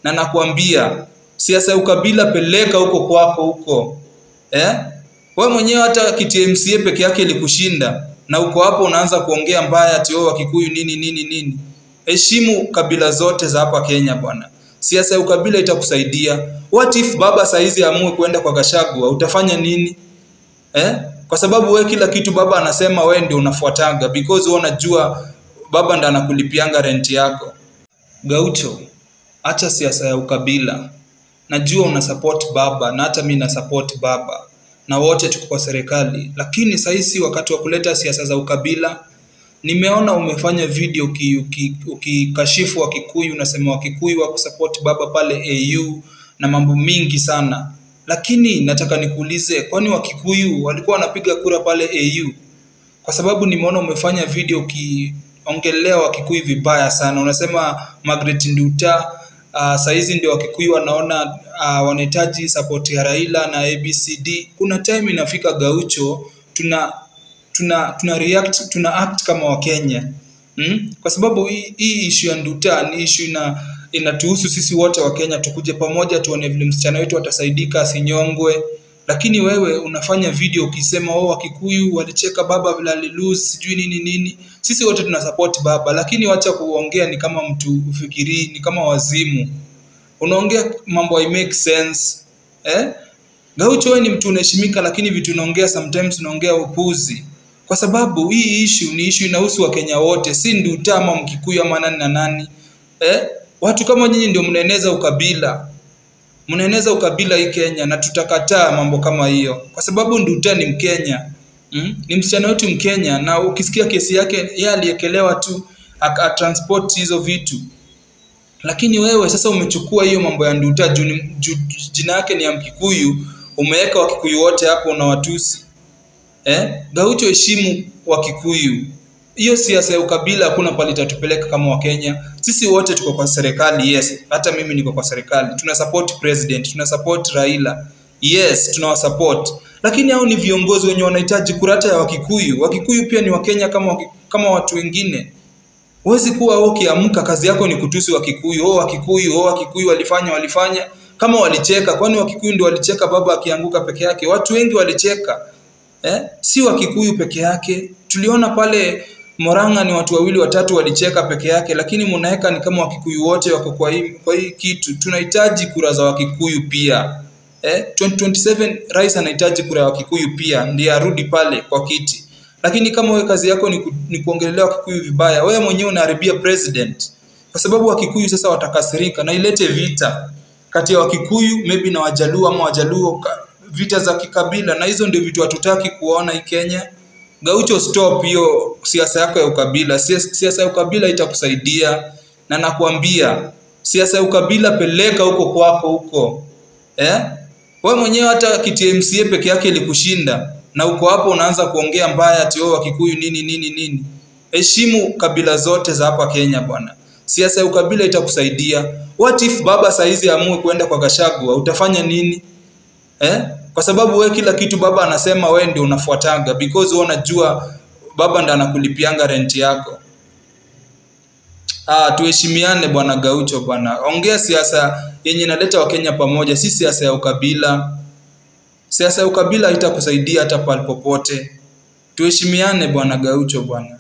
na nakwambia siasa ya ukabila peleka huko kwako huko. Wewe mwenyewe hata kiti MCA peke yake ilikushinda na uko hapo unaanza kuongea mbaya ati wao Wakikuyu nini. Heshimu kabila zote za hapa Kenya bwana. Siasa ya ukabila itakusaidia. What if baba saizi amue kwenda kwa Gachagua, utafanya nini? Kwa sababu wewe kila kitu baba anasema wewe ndio unafuataga because wewe unajua baba ndiye anakulipianga rent yako. Gaucho, acha siasa ya ukabila. Najua una support baba na hata mimi na support baba. Na wote tuko kwa serikali, lakini sasa wakati wa kuleta siasa za ukabila. Nimeona umefanya video ukikashifu Wakikuyu, unasema Wakikuyu wa kusupport baba pale AU na mambo mingi sana. Lakini nataka nikuulize, kwani Wakikuyu walikuwa wanapiga kura pale AU? Kwa sababu nimeona umefanya video ukiongelea Wakikuyu vibaya sana. Unasema Margaret Nduta saizi ndio Wakikuyu wanaona wanahitaji support ya Raila na ABCD. Kuna time inafika Gaucho tuna react, tuna act kama Wakenya. Kwa sababu hii issue ya Nduta ni issue inatuhusu sisi wote wa Kenya, tukuje pamoja tuone vile msichana wetu atasaidika asinyongwe. Lakini wewe unafanya video ukisema Wakikuyu walicheka baba vile alilose sijui nini. Sisi wote tuna support baba, lakini wacha kuongea ni kama mtu ufikiri, ni kama wazimu. Unaongea mambo I make sense. Gaucho wewe ni mtu unaheshimika, lakini vitu unaongea sometimes unaongea upuzi. Kwa sababu hii issue ni issue inahusu Wakenya wote, si Nduta ama Mkikuyu ama nani na nani. Watu kama nyinyi ndio mnaeneza ukabila. Mnaeneza ukabila hii Kenya na tutakataa mambo kama hiyo. Kwa sababu Nduta ni Mkenya. Ni msichana wetu Mkenya, na ukisikia kesi yake yeye aliekelewa tu transport hizo vitu. Lakini wewe sasa umechukua hiyo mambo ya Nduta jina yake ni ya Mkikuyu, umeweka Wakikuyu wote hapo na watusi. Gaucho, heshimu Wakikuyu. Hiyo siasa ya ukabila hakuna pale itatupeleka kama Wakenya. Sisi wote tuko kwa serikali, yes. Hata mimi niko kwa serikali. Tuna support president, tuna support Raila. Yes, tunawasupport. Lakini hao ni viongozi wenye wanahitaji kurata ya Wakikuyu. Wakikuyu pia ni Wakenya kama watu wengine. Huwezi kuwa ukiamka kazi yako ni kutusi Wakikuyu. Wakikuyu walifanya. Kama walicheka, kwani Wakikuyu ndio walicheka baba akianguka peke yake? Watu wengi walicheka. Si Wakikuyu peke yake. Tuliona pale Moranga ni watu wawili watatu walicheka peke yake, lakini mnaweka ni kama Wakikuyu wote wako kwa hii kitu. Tunahitaji kura za Wakikuyu pia. 2027 rais anahitaji kura ya Wakikuyu pia ndiye arudi pale kwa kiti. Lakini kama wewe kazi yako ni kuongelea Wakikuyu vibaya, wewe mwenyewe unaharibia president. Kwa sababu Wakikuyu sasa watakasirika na ilete vita kati ya Wakikuyu maybe na Wajaluo ama Wajaluo, vita za kikabila, na hizo ndio vitu hatutaki kuona hii Kenya. Gaucho, stop hiyo siasa yako ya ukabila. Siasa ya ukabila itakusaidia, na nakwambia siasa ya ukabila peleka huko kwako huko. Wewe mwenyewe hata kiti MCA peke yake ilikushinda na uko hapo unaanza kuongea mbaya ati Wakikuyu nini. Heshimu kabila zote za hapa Kenya bwana. Siasa ya ukabila itakusaidia. What if baba saizi amue kwenda kwa Gachagua, utafanya nini? Kwa sababu wewe kila kitu baba anasema wewe ndio unafuataga because wewe unajua baba ndiye anakulipianga rent yako. Tuheshimiane bwana Gaucho bwana. Ongea siasa yenye inaleta Wakenya pamoja, si siasa ya ukabila. Siasa ya ukabila haitakusaidia hata pale popote. Tuheshimiane bwana Gaucho bwana.